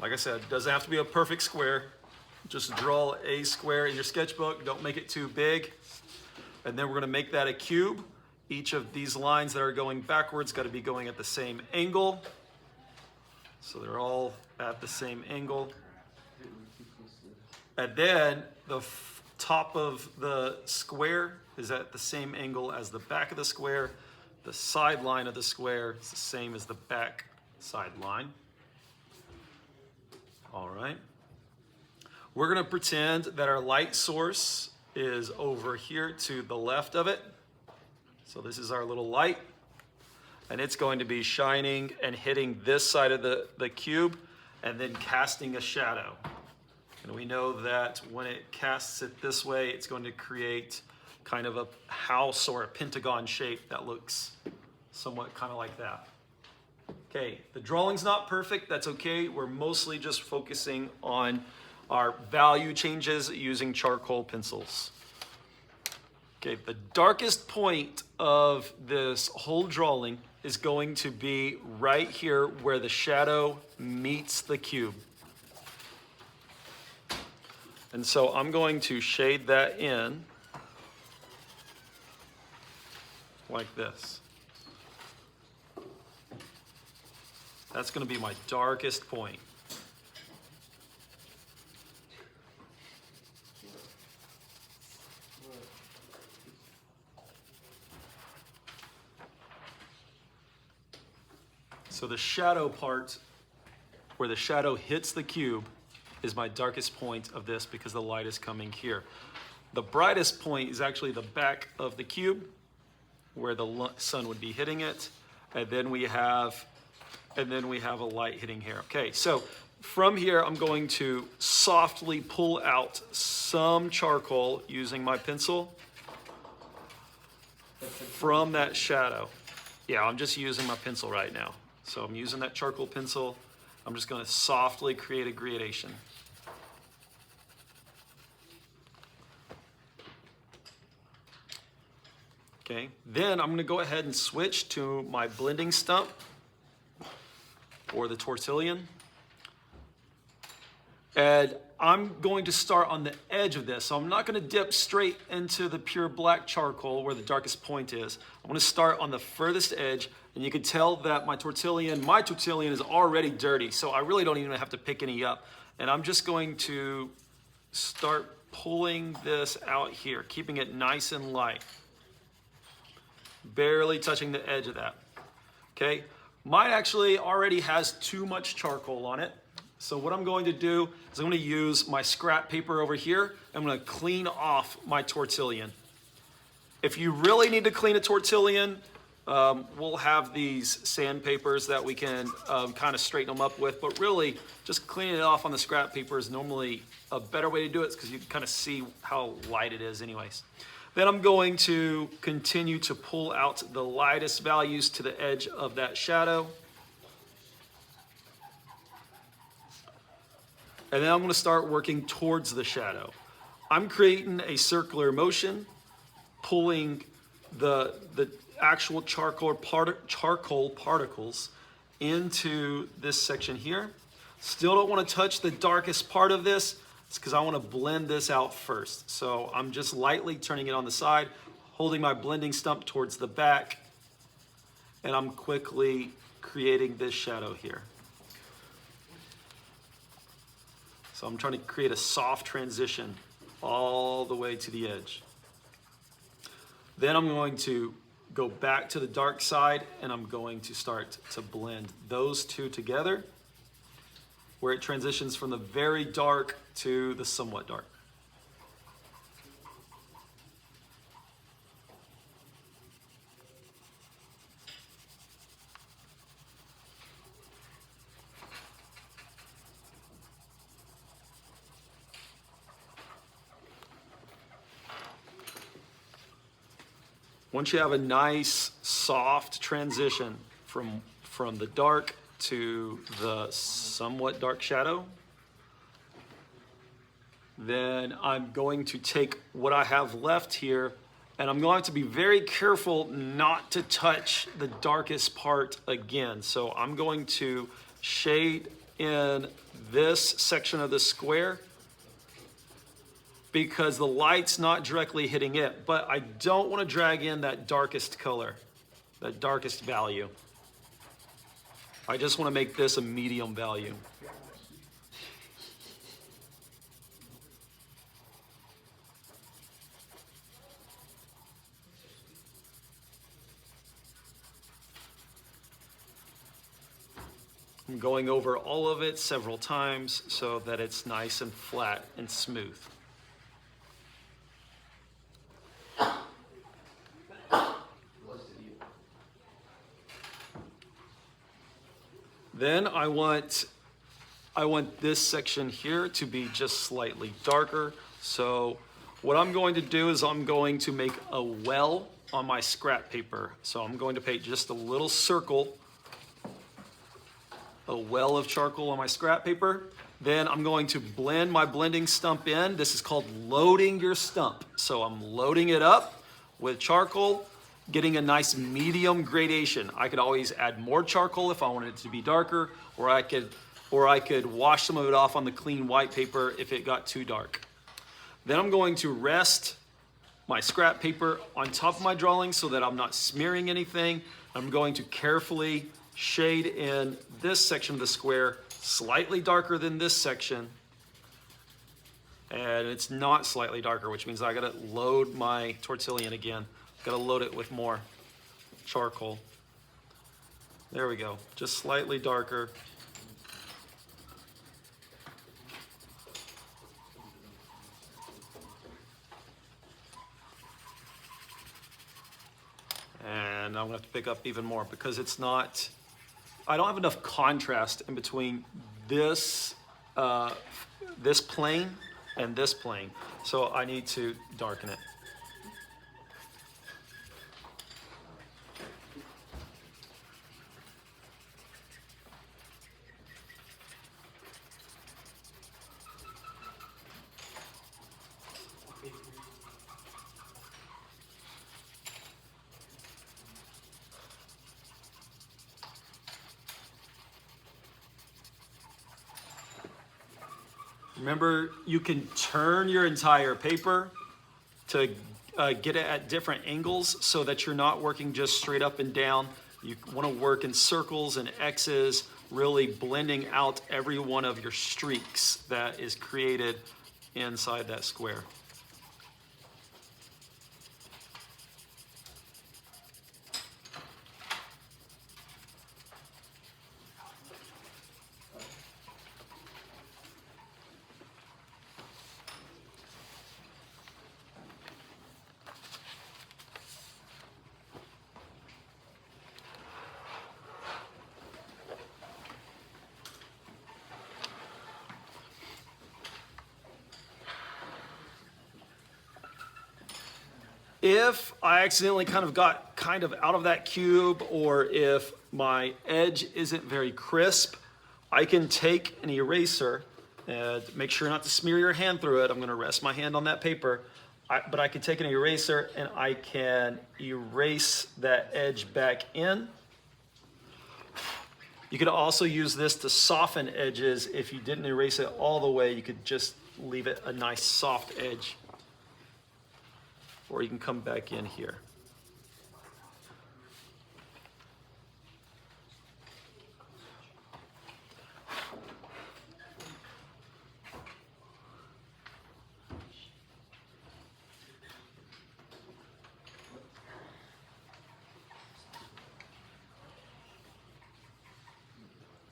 Like I said, it doesn't have to be a perfect square. Just draw a square in your sketchbook. Don't make it too big. And then we're gonna make that a cube. Each of these lines that are going backwards got to be going at the same angle. So they're all at the same angle. And then the top of the square is at the same angle as the back of the square. The side line of the square is the same as the back side line. All right. We're going to pretend that our light source is over here to the left of it. So this is our little light, and it's going to be shining and hitting this side of the cube and then casting a shadow. And we know that when it casts it this way, it's going to create kind of a house or a pentagon shape that looks somewhat kind of like that. Okay, the drawing's not perfect, that's okay. We're mostly just focusing on our value changes using charcoal pencils. Okay, the darkest point of this whole drawing is going to be right here where the shadow meets the cube. And so I'm going to shade that in like this. That's going to be my darkest point. So the shadow part, where the shadow hits the cube, is my darkest point of this because the light is coming here. The brightest point is actually the back of the cube, where the sun would be hitting it, and then we have a light hitting here. Okay, so from here I'm going to softly pull out some charcoal using my pencil from that shadow. Yeah, I'm just using my pencil right now. So I'm using that charcoal pencil. I'm just going to softly create a gradation. Okay, then I'm going to go ahead and switch to my blending stump or the tortillon. And I'm going to start on the edge of this. So I'm not going to dip straight into the pure black charcoal where the darkest point is. I'm going to start on the furthest edge, and you can tell that my tortillon is already dirty, so I really don't even have to pick any up. And I'm just going to start pulling this out here, keeping it nice and light. Barely touching the edge of that. Okay, mine actually already has too much charcoal on it. So what I'm going to do is I'm going to use my scrap paper over here. I'm going to clean off my tortillon. If you really need to clean a tortillon, we'll have these sandpapers that we can kind of straighten them up with. But really, just cleaning it off on the scrap paper is normally a better way to do it because you can kind of see how light it is anyways. Then I'm going to continue to pull out the lightest values to the edge of that shadow. And then I'm going to start working towards the shadow. I'm creating a circular motion, pulling the actual charcoal particles into this section here. Still don't want to touch the darkest part of this. It's because I want to blend this out first. So I'm just lightly turning it on the side, holding my blending stump towards the back, and I'm quickly creating this shadow here. So I'm trying to create a soft transition all the way to the edge. Then I'm going to go back to the dark side and I'm going to start to blend those two together where it transitions from the very dark to the somewhat dark. Once you have a nice soft transition from the dark to the somewhat dark shadow, then I'm going to take what I have left here and I'm going to be very careful not to touch the darkest part again. So I'm going to shade in this section of the square because the light's not directly hitting it, but I don't want to drag in that darkest color, that darkest value. I just want to make this a medium value. I'm going over all of it several times so that it's nice and flat and smooth. Then I want this section here to be just slightly darker. So what I'm going to do is I'm going to make a well on my scrap paper. So I'm going to paint just a little circle, a well of charcoal on my scrap paper. Then I'm going to blend my blending stump in. This is called loading your stump. So I'm loading it up with charcoal, getting a nice medium gradation. I could always add more charcoal if I wanted it to be darker, or I could wash some of it off on the clean white paper if it got too dark. Then I'm going to rest my scrap paper on top of my drawing so that I'm not smearing anything. I'm going to carefully shade in this section of the square, slightly darker than this section. And it's not slightly darker, which means I gotta load my tortillon again. Gotta load it with more charcoal. There we go, just slightly darker. And I'm gonna have to pick up even more because it's not, I don't have enough contrast in between this, this plane and this plane. So I need to darken it. Remember, you can turn your entire paper to get it at different angles so that you're not working just straight up and down. You want to work in circles and X's, really blending out every one of your streaks that is created inside that square. If I accidentally got out of that cube, or if my edge isn't very crisp, I can take an eraser and make sure not to smear your hand through it. I'm gonna rest my hand on that paper, but I can take an eraser and I can erase that edge back in. You could also use this to soften edges. If you didn't erase it all the way, you could just leave it a nice soft edge. Or you can come back in here.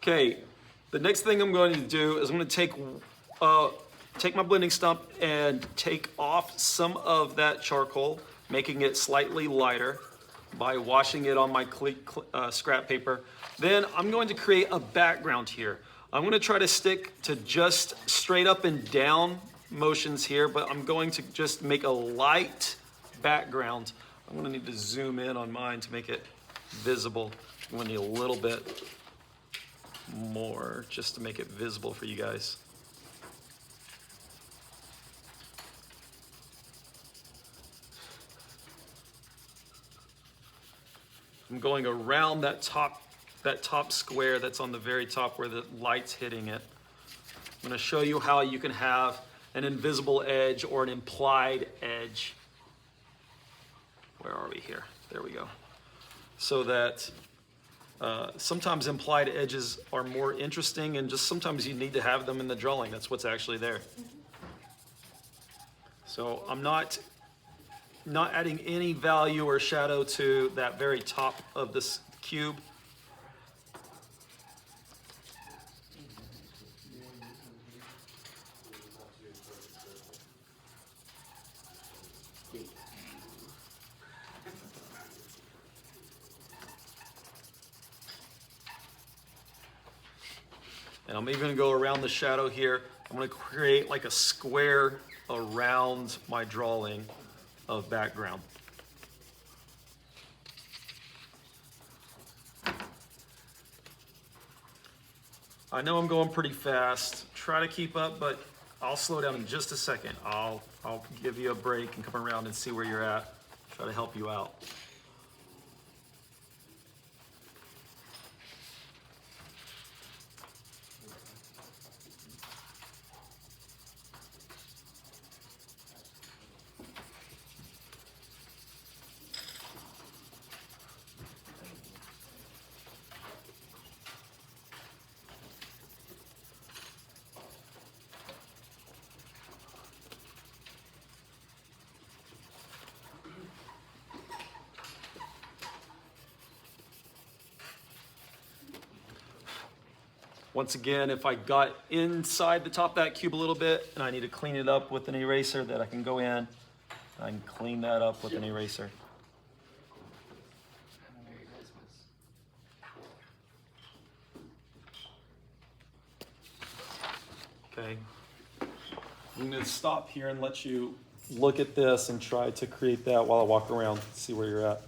Okay, the next thing I'm going to do is I'm going to take my blending stump and take off some of that charcoal, making it slightly lighter by washing it on my scrap paper. Then I'm going to create a background here. I'm going to try to stick to just straight up and down motions here, but I'm going to just make a light background. I'm going to need to zoom in on mine to make it visible. I'm going to need a little bit more just to make it visible for you guys. I'm going around that top that top square that's on the very top where the light's hitting it. I'm going to show you how you can have an invisible edge or an implied edge. Where are we here? There we go. So that sometimes implied edges are more interesting, and just sometimes you need to have them in the drawing. That's what's actually there. So I'm not adding any value or shadow to that very top of this cube. And I'm even going to go around the shadow here. I'm going to create like a square around my drawing of background. I know I'm going pretty fast. Try to keep up, but I'll slow down in just a second. I'll give you a break and come around and see where you're at. Try to help you out. Once again, if I got inside the top of that cube a little bit and I need to clean it up with an eraser, that I can go in, I can clean that up with an eraser. Okay, I'm gonna stop here and let you look at this and try to create that while I walk around, see where you're at.